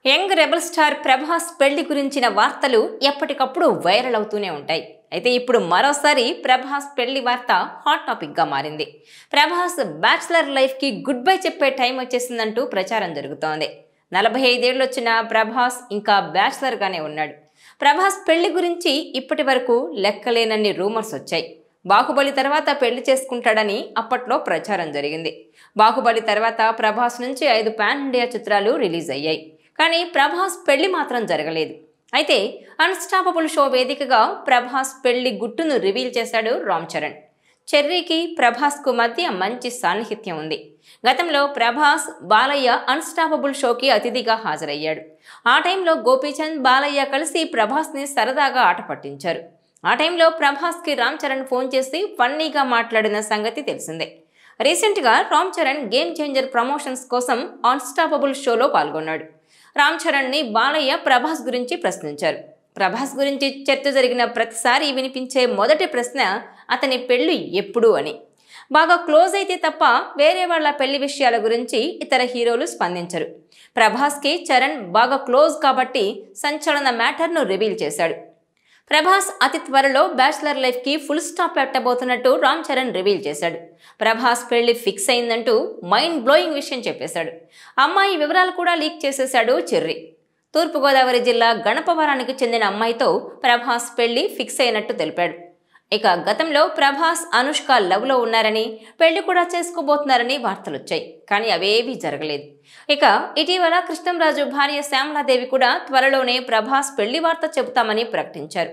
Young rebel star Prabhas పెళ్లి గురించిన వార్తలు ఎప్పటికప్పుడు వైరల్ అవుతూనే ఉంటాయి. అయితే ఇప్పుడు మరోసారి ప్రభాస్ పెళ్లి వార్త హాట్ టాపిక్ గా మారింది. ప్రభాస్ బ్యాచిలర్ లైఫ్ కి గుడ్ బై చెప్పే టైం వచ్చేసిందంటూ ప్రచారం జరుగుతోంది. 45 ఏళ్ళు వచ్చిన ప్రభాస్ ఇంకా బ్యాచిలర్ గానే ఉన్నాడు. ప్రభాస్ పెళ్లి గురించి ఇప్పటి వరకు లెక్కలేనన్ని రూమర్స్ వచ్చాయి. బాహుబలి తర్వాత పెళ్లి చేసుకుంటాడని అప్పట్లో ప్రచారం జరిగింది. బాహుబలి తర్వాత ప్రభాస్ నుంచి 5 పాన్ ఇండియా చిత్రాలు రిలీజ్ అయ్యాయి. కానీ ప్రభాస్ పెళ్లి మాత్రం జరగలేదు. అయితే అన్స్టాపబుల్ షో వేదికగా ప్రభాస్ పెళ్లి గుట్టును రివీల్ చేశాడు రామ్ చరణ్. చెర్రీకి ప్రభాస్కు మధ్య మంచి సాన్నిహిత్యం ఉంది. గతంలో ప్రభాస్ బాలయ్య అన్స్టాపబుల్ షోకి అతిథిగా హాజరయ్యాడు. ఆ టైంలో గోపీచంద్ బాలయ్య కలిసి ప్రభాస్ని సరదాగా ఆట పట్టించారు. ఆ టైంలో ప్రభాస్కి రామ్ చరణ్ ఫోన్ చేసి ఫన్నీగా మాట్లాడిన సంగతి తెలిసిందే. రీసెంట్గా Ram Charan game changer promotions కోసం అన్స్టాపబుల్ షోలో పాల్గొన్నాడు. రామ్ చరణ్ని బాలయ్య ప్రభాస్ గురించి ప్రశ్నించారు. ప్రభాస్ గురించి చర్చ జరిగిన ప్రతిసారి వినిపించే మొదటి ప్రశ్న అతని పెళ్లి ఎప్పుడు అని. బాగా క్లోజ్ అయితే తప్ప వేరే వాళ్ళ పెళ్లి విషయాల గురించి ఇతర హీరోలు స్పందించరు. ప్రభాస్కి చరణ్ బాగా క్లోజ్ కాబట్టి సంచలన మ్యాటర్ను రివీల్ చేశాడు. ప్రభాస్ అతి త్వరలో బ్యాచిలర్ లైఫ్ కి ఫుల్ స్టాప్ పెట్టబోతున్నట్టు రామ్ చరణ్ రివీల్ చేశాడు. ప్రభాస్ పెళ్లి ఫిక్స్ అయిందంటూ మైండ్ బ్లోయింగ్ విషయం చెప్పేశాడు. అమ్మాయి వివరాలు కూడా లీక్ చేసేశాడు చెర్రీ. తూర్పుగోదావరి జిల్లా గణపవరానికి చెందిన అమ్మాయితో ప్రభాస్ పెళ్లి ఫిక్స్ అయినట్టు తెలిపాడు. ఇక గతంలో ప్రభాస్ అనుష్క లవ్లో ఉన్నారని, పెళ్లి కూడా చేసుకోబోతున్నారని వార్తలొచ్చాయి. కానీ అవేవీ జరగలేదు. ఇక ఇటీవల కృష్ణంరాజు భార్య శ్యామలాదేవి కూడా త్వరలోనే ప్రభాస్ పెళ్లి వార్త చెబుతామని ప్రకటించారు.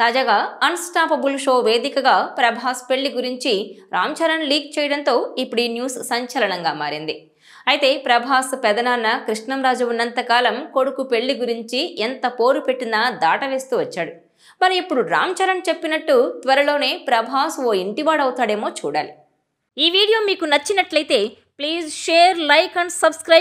తాజాగా అన్స్టాపబుల్ షో వేదికగా ప్రభాస్ పెళ్లి గురించి రామ్ చరణ్ లీక్ చేయడంతో ఇప్పుడు ఈ న్యూస్ సంచలనంగా మారింది. అయితే ప్రభాస్ పెదనాన్న కృష్ణంరాజు ఉన్నంతకాలం కొడుకు పెళ్లి గురించి ఎంత పోరు పెట్టినా దాటవేస్తూ వచ్చాడు. మరి ఇప్పుడు రామ్ చరణ్ చెప్పినట్టు త్వరలోనే ప్రభాస్ ఓ ఇంటివాడవుతాడేమో చూడాలి. ఈ వీడియో మీకు నచ్చినట్లయితే please share, like and subscribe.